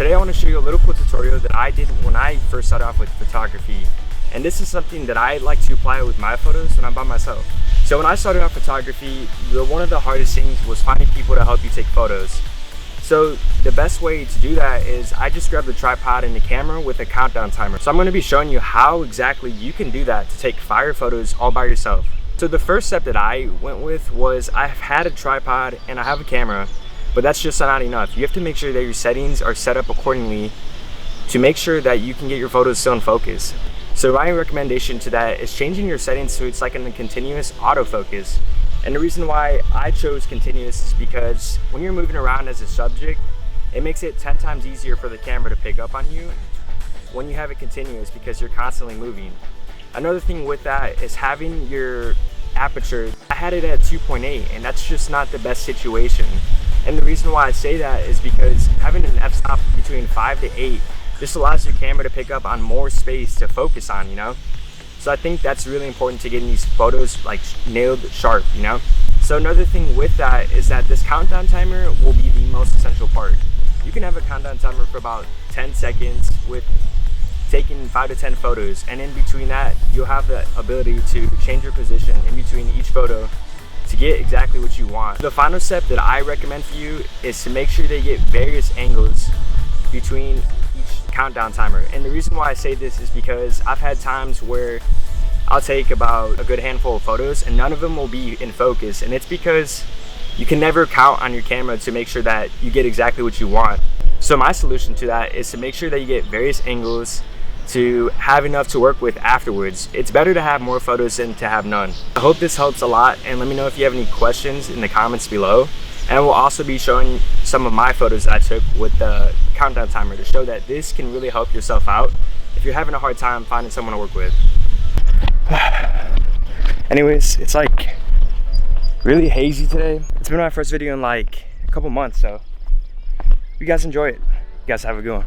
Today I want to show you a little cool tutorial that I did when I first started off with photography. And this is something that I like to apply with my photos when I'm by myself. So when I started off photography, one of the hardest things was finding people to help you take photos. So the best way to do that is I just grabbed the tripod and the camera with a countdown timer. So I'm going to be showing you how exactly you can do that to take fire photos all by yourself. So the first step that I went with was I've had a tripod and I have a camera, but that's just not enough. You have to make sure that your settings are set up accordingly to make sure that you can get your photos still in focus. So my recommendation to that is changing your settings so it's like in a continuous autofocus. And the reason why I chose continuous is because when you're moving around as a subject, it makes it 10 times easier for the camera to pick up on you when you have it continuous because you're constantly moving. Another thing with that is having your aperture. I had it at 2.8 and that's just not the best situation. And the reason why I say that is because having an f-stop between 5 to 8 just allows your camera to pick up on more space to focus on, you know? So I think that's really important to getting these photos like nailed sharp, you know? So another thing with that is that this countdown timer will be the most essential part. You can have a countdown timer for about 10 seconds with taking 5 to 10 photos, and in between that, you'll have the ability to change your position in between each photo to get exactly what you want. The final step that I recommend for you is to make sure they get various angles between each countdown timer. And the reason why I say this is because I've had times where I'll take about a good handful of photos and none of them will be in focus, and it's because you can never count on your camera to make sure that you get exactly what you want. So my solution to that is to make sure that you get various angles to have enough to work with afterwards. It's better to have more photos than to have none. I hope this helps a lot, and let me know if you have any questions in the comments below. And we'll also be showing some of my photos I took with the countdown timer to show that this can really help yourself out if you're having a hard time finding someone to work with. Anyways, it's like really hazy today. It's been my first video in like a couple months, so if you guys enjoy it, you guys have a good one.